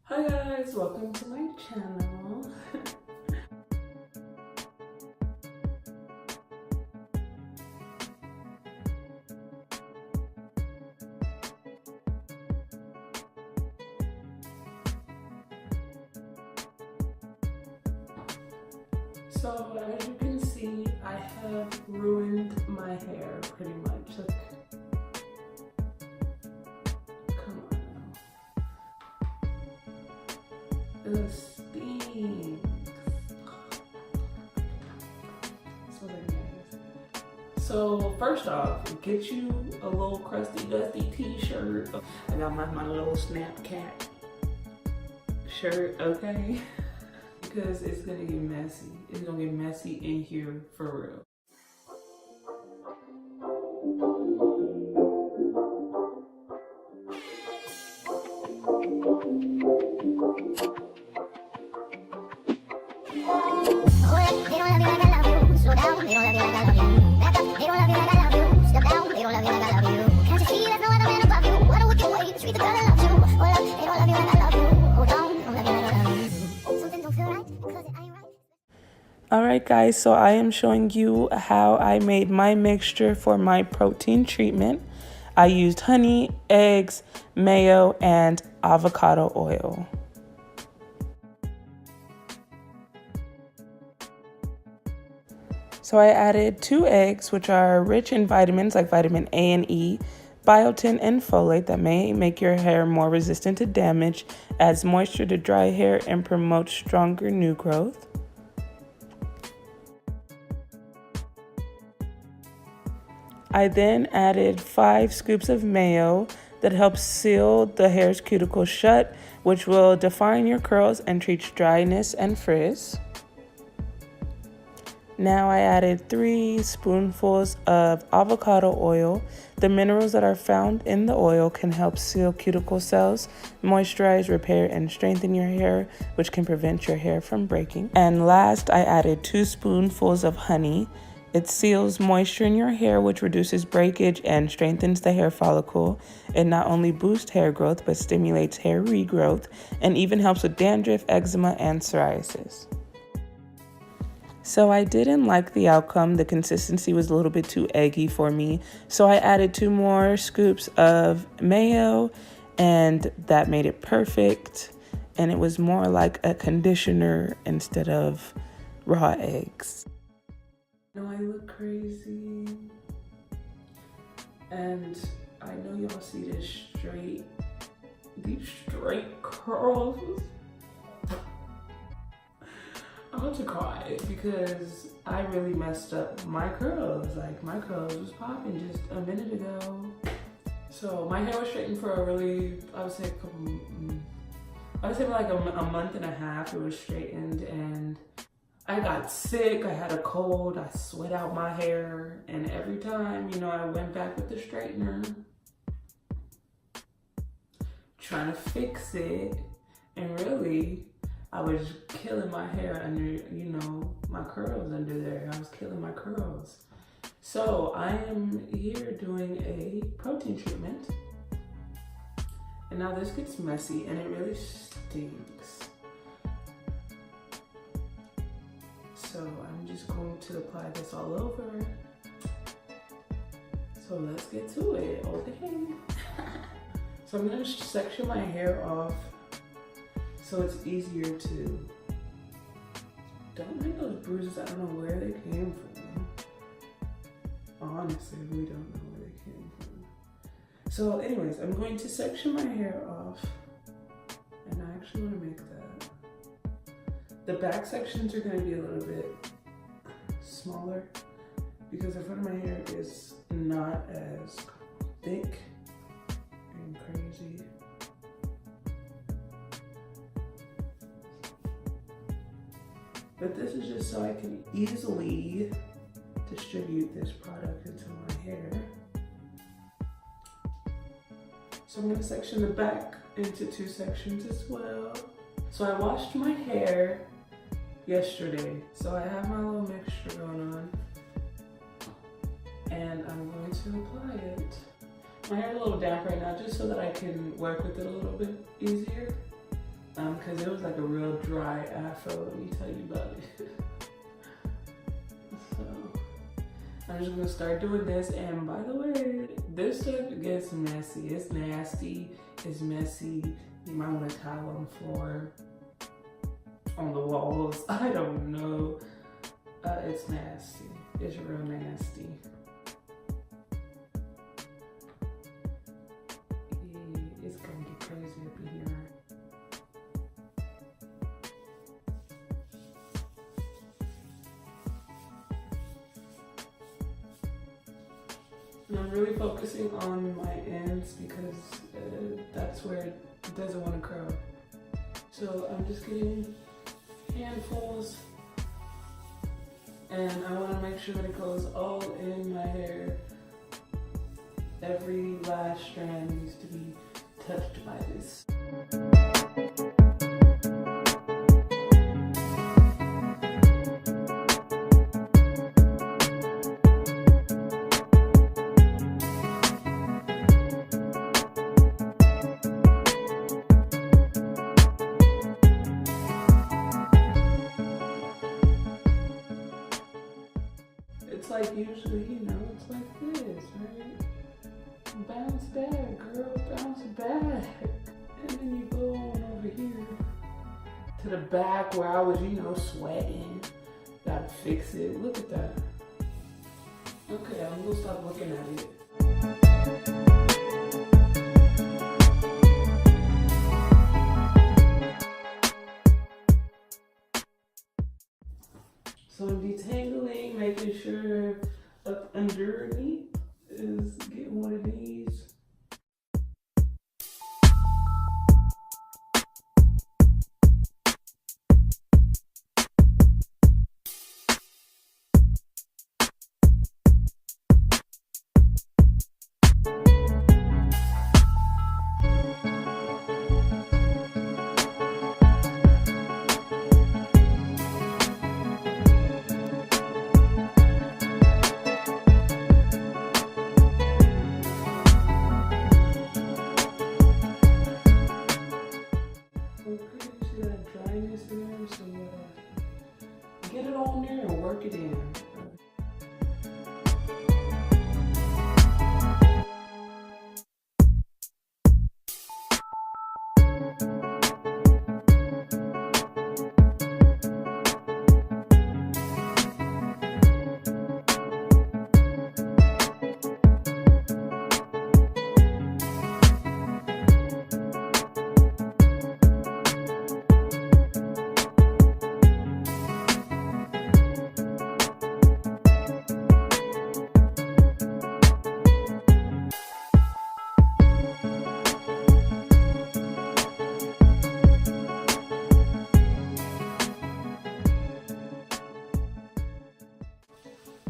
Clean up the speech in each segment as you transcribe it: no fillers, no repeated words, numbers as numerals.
Hi guys, welcome to my channel. So as you can see, I have ruined my hair pretty much. Like, come on now. It stinks. So first off, get you a little crusty dusty t-shirt. I got my little snap cat shirt, okay? Because it's gonna get messy. It's gonna get messy in here for real. Alright guys, so I am showing you how I made my mixture for my protein treatment. I used honey, eggs, mayo, and avocado oil. So I added 2 eggs, which are rich in vitamins like vitamin A and E, biotin, and folate that may make your hair more resistant to damage, adds moisture to dry hair, and promotes stronger new growth. I then added 5 scoops of mayo that helps seal the hair's cuticle shut, which will define your curls and treat dryness and frizz. Now I added 3 spoonfuls of avocado oil. The minerals that are found in the oil can help seal cuticle cells, moisturize, repair, and strengthen your hair, which can prevent your hair from breaking. And last, I added 2 spoonfuls of honey. It seals moisture in your hair, which reduces breakage and strengthens the hair follicle. It not only boosts hair growth, but stimulates hair regrowth and even helps with dandruff, eczema, and psoriasis. So I didn't like the outcome. The consistency was a little bit too eggy for me. So I added 2 more scoops of mayo, and that made it perfect. And it was more like a conditioner instead of raw eggs. I know I look crazy, and I know y'all see these straight curls. I'm about to cry because I really messed up my curls. Like, my curls was popping just a minute ago. So my hair was straightened for a really, I would say like a month and a half. It was straightened, and I got sick, I had a cold, I sweat out my hair, and every time, I went back with the straightener, trying to fix it, and really, I was killing my hair under, my curls under there. I was killing my curls. So I am here doing a protein treatment, and now this gets messy, and it really stinks. So I'm just going to apply this all over. So let's get to it, okay? So I'm gonna section my hair off so it's easier to, don't mind those bruises, I don't know where they came from. Honestly, I really don't know where they came from. So anyways, I'm going to section my hair off, and I actually wanna make that. The back sections are going to be a little bit smaller because the front of my hair is not as thick and crazy. But this is just so I can easily distribute this product into my hair. So I'm going to section the back into 2 sections as well. So I washed my hair yesterday. So I have my little mixture going on, and I'm going to apply it. My hair's a little damp right now, just so that I can work with it a little bit easier. because it was like a real dry afro. Let me tell you about it. So I'm just gonna start doing this. And by the way, this stuff gets messy. It's nasty. It's messy. You might want to tile on the floor, on the walls. I don't know. It's nasty. It's real nasty. It's gonna get crazy up in here. And I'm really focusing on my ends because that's where it doesn't want to curl. So I'm just getting handfuls, and I want to make sure that it goes all in my hair. Every last strand needs to be touched by this. It's like usually, you know, it's like this, right? Bounce back, girl, bounce back. And then you go on over here to the back where I was, you know, sweating. Gotta fix it. Look at that. Okay, I'm gonna stop looking at it. So I'm detangling, making sure up underneath is getting one of these. Get it on there and work it in.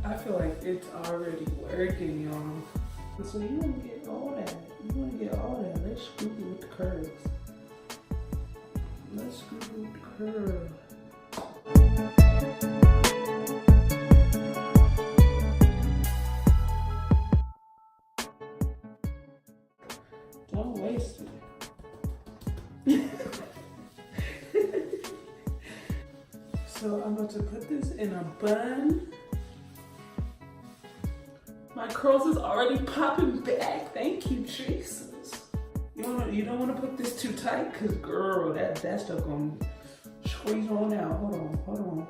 I feel like it's already working, y'all. So you want to get all that. You want to get all that. Let's scoop it with the curves. Let's scoop it with the curve. Don't waste it. So I'm about to put this in a bun. My curls is already popping back. Thank you, Jesus. You don't want to put this too tight, cause girl, that stuff gonna squeeze on out. Hold on.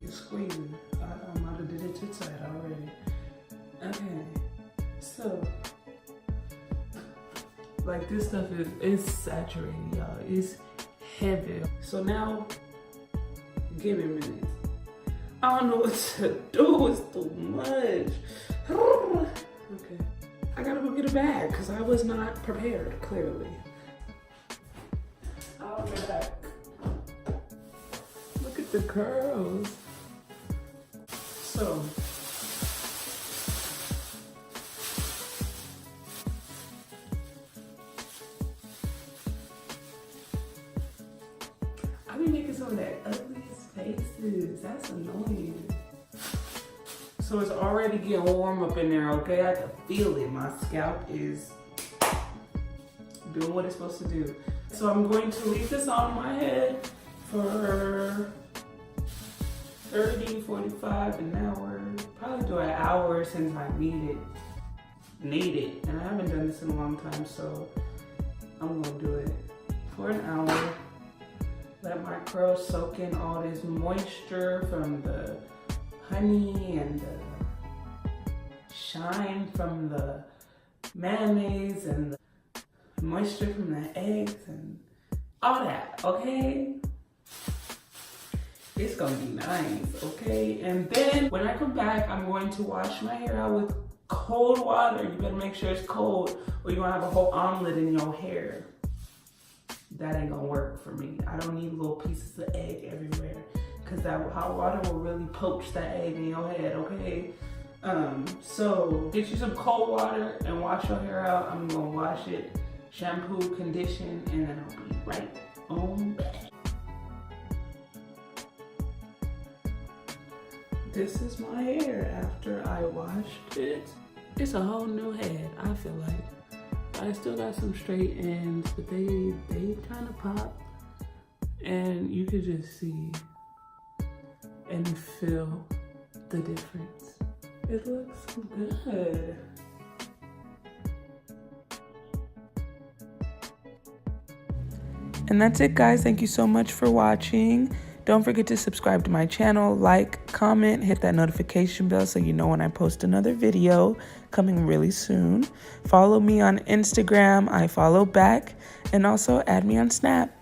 It's squeezing. I might have did it too tight already. Okay, so. Like this stuff is saturated, y'all. It's heavy. So now, give me a minute. I don't know what to do. It's too much. Okay, I gotta go get a bag because I was not prepared. Clearly, I'll be back. Look at the curls. So. I be making some of that ugliest faces. That's annoying. So it's already getting warm up in there, okay? I can feel it. My scalp is doing what it's supposed to do. So I'm going to leave this on my head for 30, 45, an hour. Probably do an hour since I need it. And I haven't done this in a long time, so I'm gonna do it for an hour. Let my curls soak in all this moisture from the honey and the shine from the mayonnaise and the moisture from the eggs and all that, okay? It's gonna be nice, okay? And then when I come back, I'm going to wash my hair out with cold water. You better make sure it's cold or you're gonna have a whole omelet in your hair. That ain't gonna work for me. I don't need little pieces of egg everywhere because that hot water will really poach that egg in your head, okay? So get you some cold water and wash your hair out. I'm gonna wash it, shampoo, condition, and then I'll be right on back. This is my hair after I washed it. It's a whole new head, I feel like. I still got some straight ends, but they kind of pop. And you could just see and feel the difference. It looks good. And that's it, guys. Thank you so much for watching. Don't forget to subscribe to my channel, like, comment, hit that notification bell so you know when I post another video coming really soon. Follow me on Instagram, I follow back, and also add me on Snap.